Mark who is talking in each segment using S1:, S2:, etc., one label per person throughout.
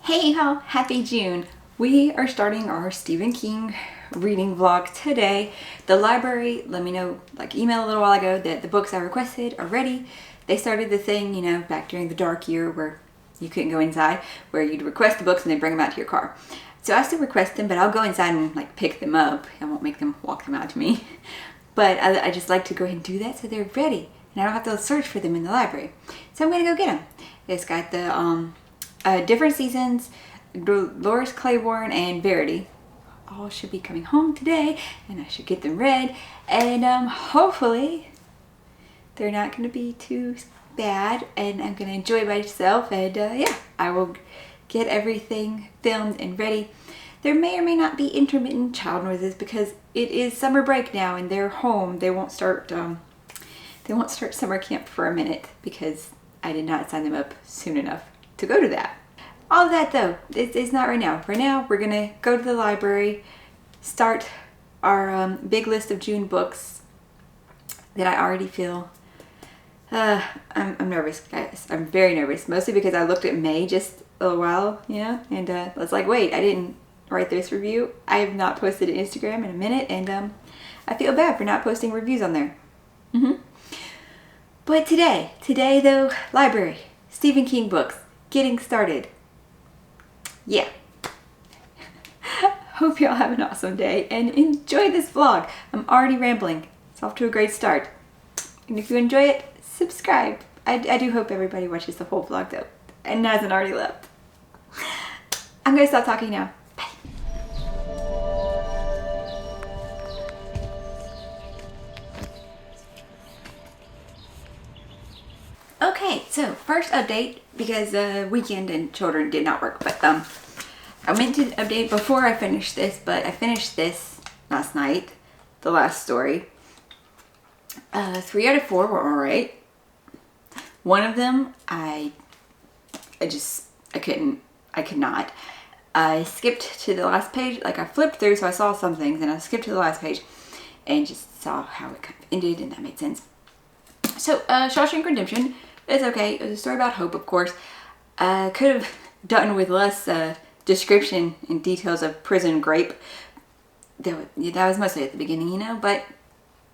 S1: Hey y'all, happy June. We are starting our Stephen King reading vlog today. The library let me know, email a little while ago, that the books I requested are ready. They started the thing, back during the dark year where you couldn't go inside, where you'd request the books and they'd bring them out to your car. So I still request them, but I'll go inside and pick them up. I won't make them walk them out to me. But I just like to go ahead and do that so they're ready. And I don't have to search for them in the library. So I'm going to go get them. It's got the different seasons, Dolores Claiborne and Verity. All should be coming home today, and I should get them read. And hopefully they're not going to be too bad, and I'm going to enjoy myself. And yeah, I will get everything filmed and ready. There may or may not be intermittent child noises because it is summer break now, and they're home. They won't start summer camp for a minute because I did not sign them up soon enough to go to that. All of that though, it's not right now. Right now we're gonna go to the library, start our big list of June books that I already feel. I'm nervous, guys. I'm very nervous, mostly because I looked at May just a while, and I was like, wait, I didn't write this review. I have not posted an Instagram in a minute, and I feel bad for not posting reviews on there. But today though, library, Stephen King books, getting started. Yeah. Hope y'all have an awesome day and enjoy this vlog. I'm already rambling. It's off to a great start. And if you enjoy it, subscribe. I do hope everybody watches the whole vlog though and hasn't already left. I'm gonna stop talking now. Bye. Okay, so first update, because weekend and children did not work, but I meant to update before I finished this, but I finished this last night, the last story. 3 out of 4 were alright. One of them, I could not. I skipped to the last page, I flipped through, so I saw some things, and I skipped to the last page and just saw how it kind of ended, and that made sense. So, Shawshank Redemption is okay. It was a story about hope, of course. Could have done with less description and details of prison grape. That was mostly at the beginning, but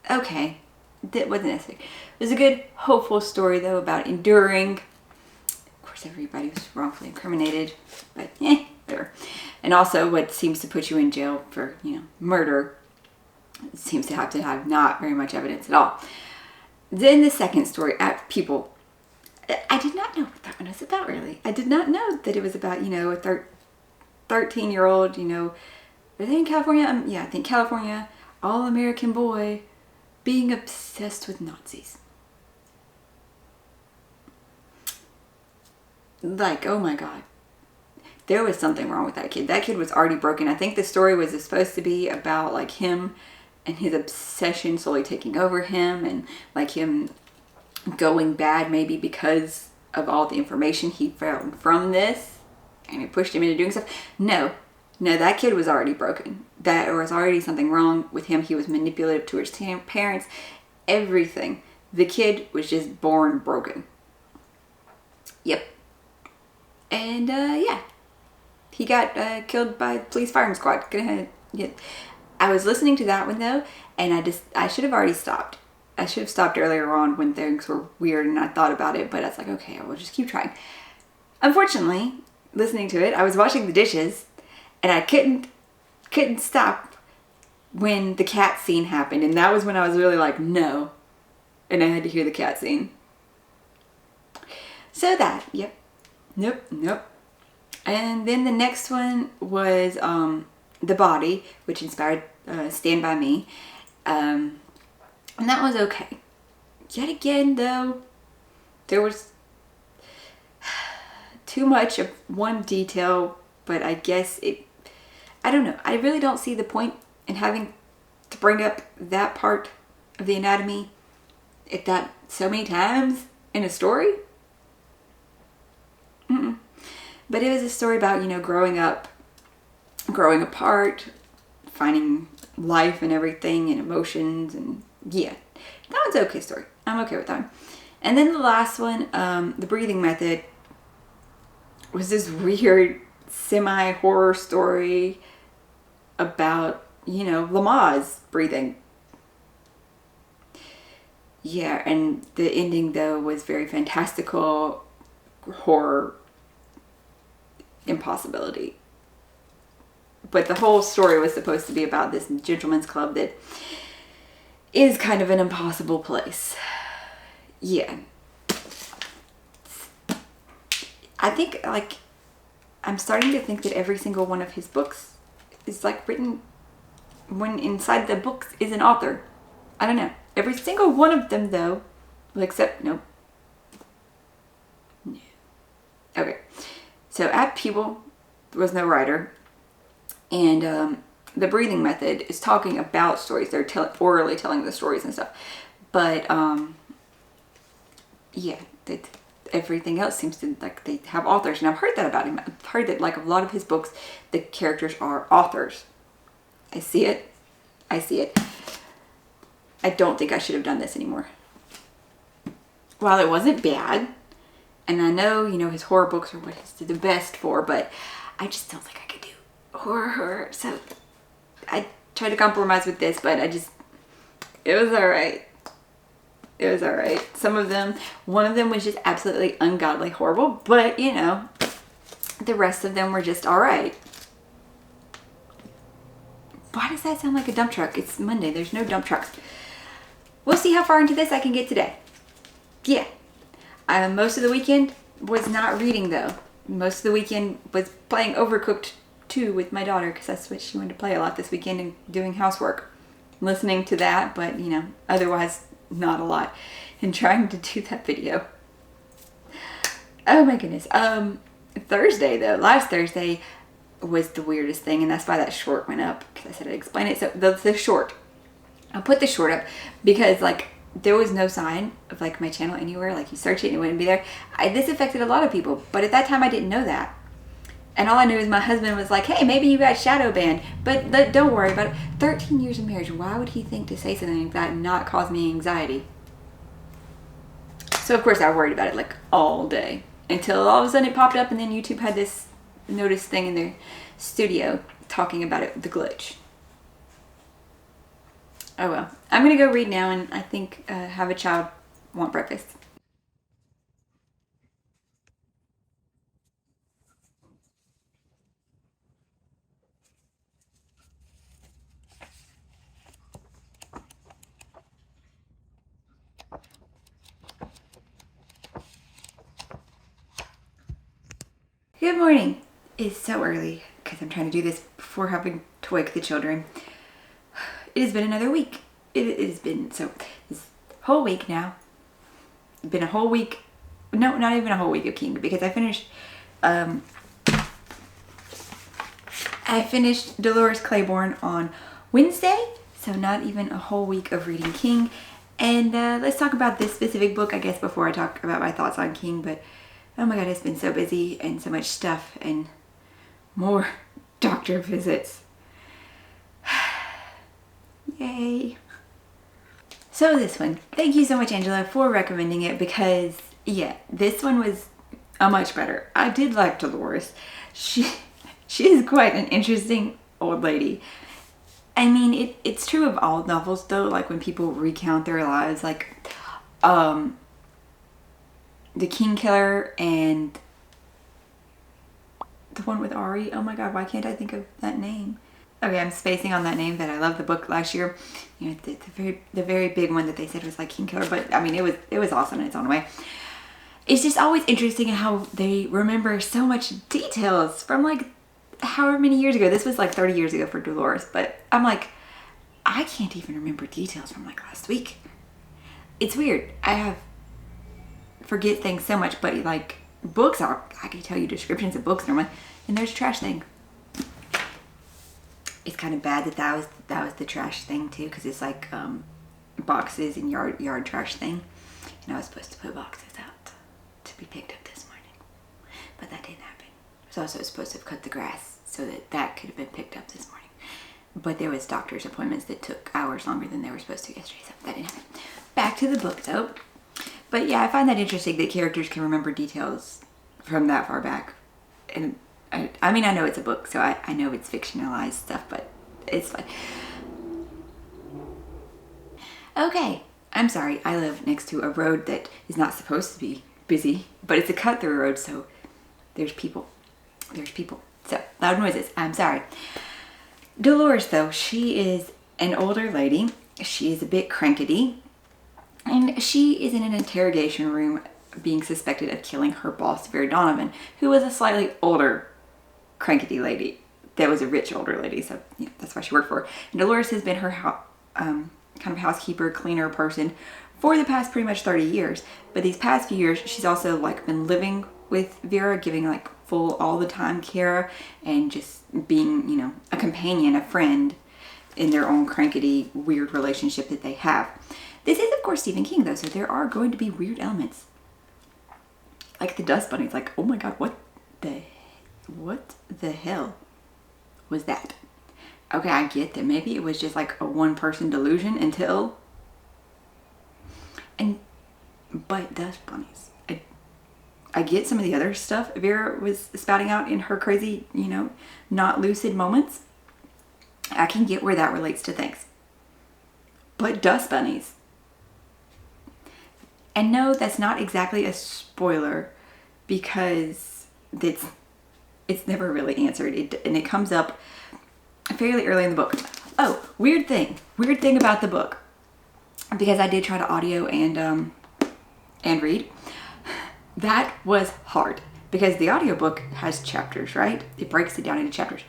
S1: okay. That wasn't necessary. It was a good, hopeful story, though, about enduring. Of course, everybody was wrongfully incriminated, but whatever. And also what seems to put you in jail for, murder. It seems to have not very much evidence at all. Then the second story, People. I did not know what that one was about, really. I did not know that it was about, a 13-year-old, are they in California? Yeah, I think California, all-American boy being obsessed with Nazis. Oh my God. There was something wrong with that kid. That kid was already broken. I think the story was supposed to be about, him and his obsession slowly taking over him, and him going bad maybe because of all the information he found from this, and it pushed him into doing stuff. No, that kid was already broken. There was already something wrong with him. He was manipulative to his parents, everything. The kid was just born broken. Yep. And yeah, he got killed by police firing squad. I was listening to that one though, and I should have already stopped. I should have stopped earlier on when things were weird and I thought about it, but I was like, okay, I will just keep trying. Unfortunately, listening to it, I was washing the dishes and I couldn't stop when the cat scene happened, and that was when I was really no, and I had to hear the cat scene. So that, yep, nope. And then the next one was The Body, which inspired Stand By Me. And that was okay. Yet again, though, there was too much of one detail, but I guess I don't know. I really don't see the point in having to bring up that part of the anatomy so many times in a story. But it was a story about, growing up, growing apart, finding life and everything and emotions, and yeah, that one's an okay story. I'm okay with that one. And then the last one, The Breathing Method, was this weird semi-horror story about, you know, Lamaze breathing. Yeah, and the ending though was very fantastical horror impossibility. But the whole story was supposed to be about this gentleman's club that is kind of an impossible place. Yeah. I think, like, I'm starting to think that every single one of his books is, like, written when inside the books is an author. I don't know. Every single one of them, though, well, except, nope. Yeah. Okay. So, at Peeble, there was no writer. And the breathing method is talking about stories. They're orally telling the stories and stuff. But, yeah, everything else seems to, like, they have authors. And I've heard that about him. I've heard that, like, a lot of his books, the characters are authors. I see it. I see it. I don't think I should have done this anymore. While it wasn't bad, and I know, you know, his horror books are what he's the best for, but I just don't think I could do horror. So I tried to compromise with this, but it was alright. It was alright. Some of them, one of them was just absolutely ungodly horrible, but, you know, the rest of them were just alright. Why does that sound like a dump truck? It's Monday. There's no dump trucks. We'll see how far into this I can get today. Yeah. Most of the weekend was not reading, though. Most of the weekend was playing Overcooked 2 with my daughter, because that's what she wanted to play a lot this weekend, and doing housework. Listening to that, but, you know, otherwise not a lot. And trying to do that video. Oh my goodness. Thursday, though. Last Thursday was the weirdest thing, and that's why that short went up, because I said I'd explain it. So the short, I put the short up because, like, there was no sign of, like, my channel anywhere. Like, you search it and it wouldn't be there. This affected a lot of people, but at that time I didn't know that. And all I knew is my husband was like, hey, maybe you got shadow banned, but don't worry about it. 13 years of marriage, why would he think to say something like that and not cause me anxiety? So of course I worried about it, like, all day, until all of a sudden it popped up, and then YouTube had this notice thing in their studio talking about it, the glitch. Oh well. I'm gonna go read now, and I think have a child want breakfast. Good morning. It's so early because I'm trying to do this before having to wake the children. It has been another week. It has been this whole week now. Been a whole week. No, not even a whole week of King, because I finished Dolores Claiborne on Wednesday, so not even a whole week of reading King. And let's talk about this specific book, I guess, before I talk about my thoughts on King. But oh my god, it's been so busy and so much stuff and more doctor visits. Yay. So this one, thank you so much, Angela, for recommending it, because yeah, this one was much better. I did like Dolores. She is quite an interesting old lady. I mean, it's true of all novels, though, like when people recount their lives, like The King Killer and the one with Ari. Oh my god, why can't I think of that name? Okay, I'm spacing on that name, but I loved the book last year. You know, the very big one that they said was like King Killer, but I mean, it was awesome in its own way. It's just always interesting how they remember so much details from, like, however many years ago. This was like 30 years ago for Dolores, but I'm like, I can't even remember details from like last week. It's weird. I forget things so much, but like books, I can tell you descriptions of books normally, and there's a trash thing. It's kind of bad that was the trash thing too, because it's like boxes and yard trash thing, and I was supposed to put boxes out to be picked up this morning, but that didn't happen. I was also supposed to have cut the grass so that could have been picked up this morning, but there was doctor's appointments that took hours longer than they were supposed to yesterday, so that didn't happen. Back to the book though. But yeah, I find that interesting that characters can remember details from that far back, and I mean, I know it's a book, so I know it's fictionalized stuff, but it's fine. Okay, I'm sorry. I live next to a road that is not supposed to be busy, but it's a cut-through road, so there's people. There's people. So, loud noises. I'm sorry. Dolores, though, she is an older lady. She is a bit crankety, and she is in an interrogation room being suspected of killing her boss, Vera Donovan, who was a slightly older crankety lady. That was a rich older lady, so yeah, that's why she worked for her. And Dolores has been her kind of housekeeper, cleaner person for the past pretty much 30 years. But these past few years, she's also like been living with Vera, giving like full all the time care and just being, you know, a companion, a friend in their own crankety, weird relationship that they have. This is, of course, Stephen King, though, so there are going to be weird elements. Like the dust bunnies, like, oh my god, what the hell was that? Okay, I get that maybe it was just like a one-person delusion until... But dust bunnies. I get some of the other stuff Vera was spouting out in her crazy, you know, not lucid moments. I can get where that relates to things. But dust bunnies. And no, that's not exactly a spoiler because it's never really answered. And it comes up fairly early in the book. Oh, weird thing about the book. Because I did try to audio and read. That was hard because the audiobook has chapters, right? It breaks it down into chapters.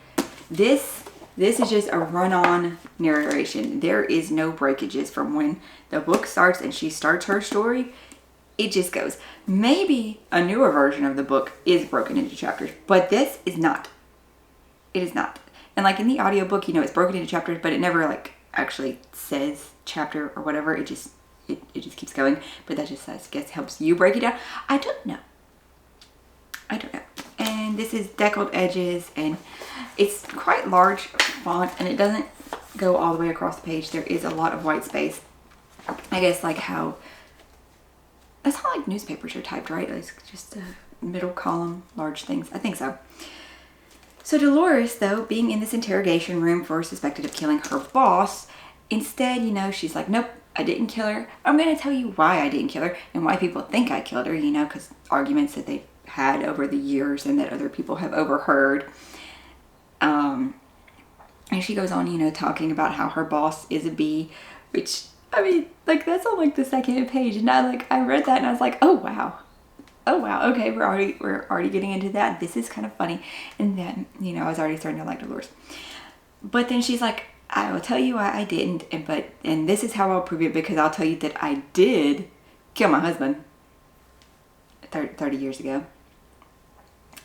S1: This is just a run-on narration. There is no breakages from when the book starts and she starts her story. It just goes. Maybe a newer version of the book is broken into chapters, but this is not. It is not. And like in the audiobook, you know, it's broken into chapters, but it never like actually says chapter or whatever. It just keeps going. But that just, I guess, helps you break it down. I don't know. And this is deckled edges, and it's quite large font, and it doesn't go all the way across the page. There is a lot of white space. I guess like how, that's how like newspapers are typed, right? It's just a middle column, large things. I think so. So Dolores, though, being in this interrogation room for suspected of killing her boss, instead, you know, she's like, nope, I didn't kill her. I'm going to tell you why I didn't kill her and why people think I killed her, you know, because arguments that they've had over the years and that other people have overheard. And she goes on, you know, talking about how her boss is a bee, which, I mean, like, that's on, like, the second page. And I read that and I was like, oh, wow. Oh, wow. Okay, we're already getting into that. This is kind of funny. And then, you know, I was already starting to like Dolores. But then she's like, I will tell you why I didn't, and this is how I'll prove it, because I'll tell you that I did kill my husband 30 years ago.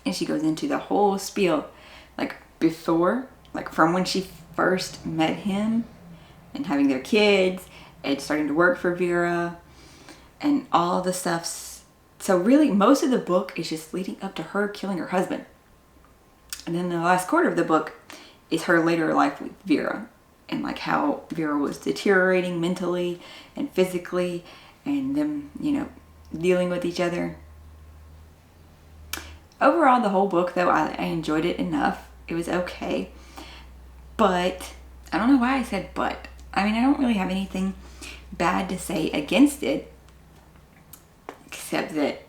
S1: And she goes into the whole spiel, like before, like from when she first met him and having their kids and starting to work for Vera and all the stuff. So really most of the book is just leading up to her killing her husband. And then the last quarter of the book is her later life with Vera and like how Vera was deteriorating mentally and physically and them, you know, dealing with each other. Overall, the whole book, though, I enjoyed it enough. It was okay. But, I don't know why I said but. I mean, I don't really have anything bad to say against it. Except that,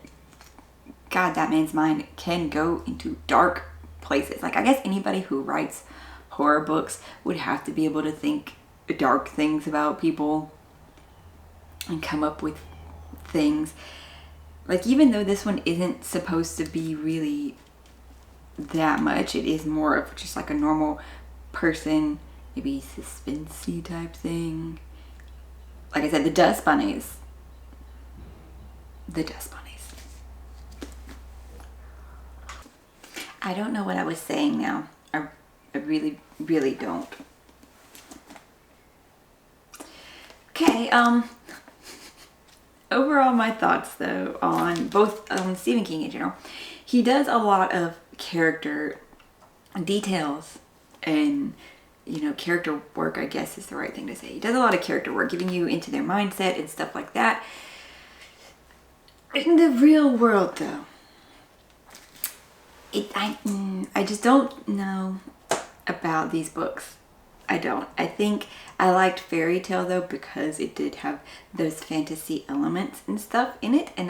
S1: God, that man's mind can go into dark places. Like, I guess anybody who writes horror books would have to be able to think dark things about people and come up with things. Like, even though this one isn't supposed to be really that much, it is more of just like a normal person, maybe suspensey type thing. Like I said, the dust bunnies. The dust bunnies. I don't know what I was saying now. I really, really don't. Okay, overall, my thoughts, though, on Stephen King in general. He does a lot of character details and, you know, character work, I guess is the right thing to say. He does a lot of character work, getting you into their mindset and stuff like that. In the real world, though, I just don't know about these books. I don't. I think I liked Fairy Tale though because it did have those fantasy elements and stuff in it, and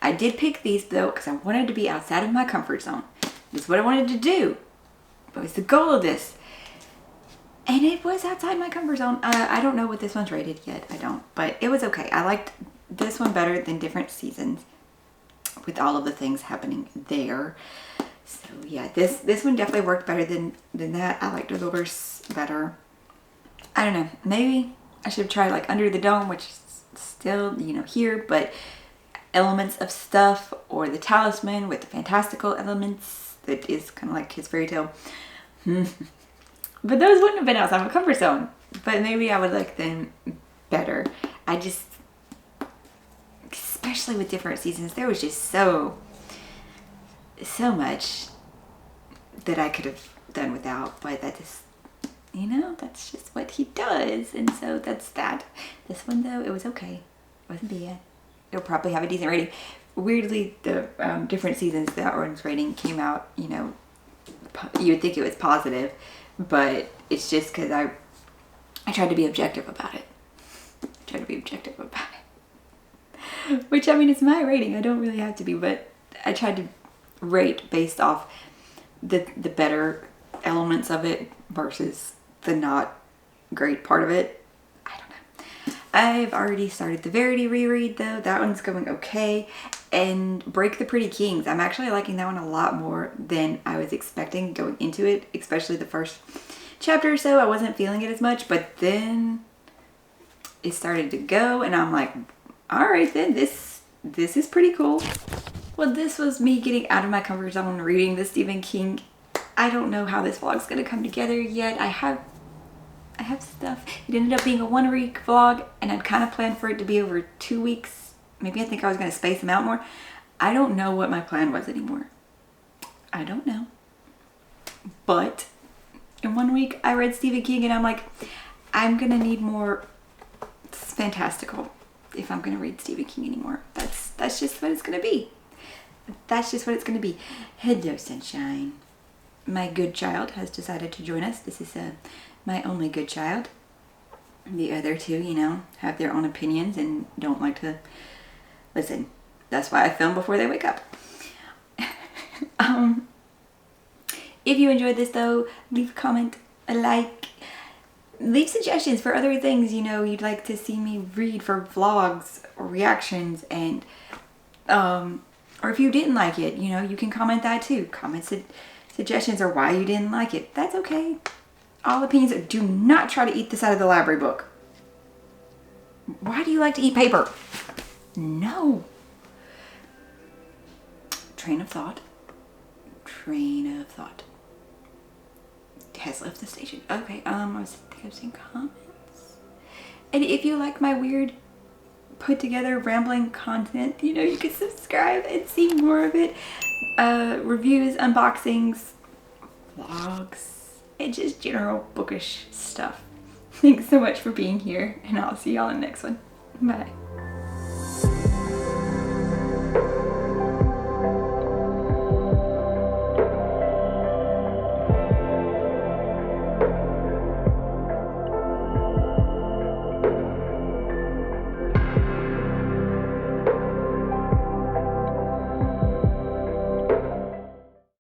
S1: I did pick these though because I wanted to be outside of my comfort zone. This is what I wanted to do. What was the goal of this? And it was outside my comfort zone. I don't know what this one's rated yet. I don't, but it was okay. I liked this one better than Different Seasons with all of the things happening there. So yeah, this one definitely worked better than that. I liked Dolores better. I don't know. Maybe I should have tried like Under the Dome, which is still, you know, here, but elements of stuff, or the Talisman with the fantastical elements that is kind of like his fairy tale. But those wouldn't have been outside my comfort zone. But maybe I would like them better. I just, especially with Different Seasons, there was just so much that I could have done without, but that just, you know, that's just what he does, and so that's that. This one though, it was okay. It wasn't bad. It'll probably have a decent rating. Weirdly, the Different Seasons, the orange rating came out, you know, you would think it was positive, but it's just because I tried to be objective about it. Which, I mean, it's my rating. I don't really have to be, but I tried to rate based off the better elements of it versus the not great part of it. I don't know. I've already started the Verity reread though. That one's going okay. And Break the Pretty Kings. I'm actually liking that one a lot more than I was expecting going into it, especially the first chapter or so. I wasn't feeling it as much, but then it started to go and I'm like, all right then, this is pretty cool. Well, this was me getting out of my comfort zone reading the Stephen King. I don't know how this vlog's gonna come together yet. I have stuff. It ended up being a 1 week vlog and I'd kind of planned for it to be over 2 weeks. Maybe I think I was gonna space them out more. I don't know what my plan was anymore. I don't know. But in 1 week I read Stephen King and I'm like, I'm gonna need more fantastical if I'm gonna read Stephen King anymore. That's just what it's gonna be. That's just what it's gonna be. Hello, sunshine. My good child has decided to join us. This is my only good child. The other two, you know, have their own opinions and don't like to listen. That's why I film before they wake up. If you enjoyed this though, leave a comment, a like, leave suggestions for other things, you know, you'd like to see me read for vlogs or reactions, and or if you didn't like it, you know, you can comment that too. Comment suggestions or why you didn't like it. That's okay. All opinions. Do not try to eat this out of the library book. Why do you like to eat paper? No. Train of thought has left the station. Okay, I was seeing comments. And if you like my weird put together rambling content, you know, you can subscribe and see more of it. Reviews, unboxings, vlogs, and just general bookish stuff. Thanks so much for being here, and I'll see y'all in the next one. Bye.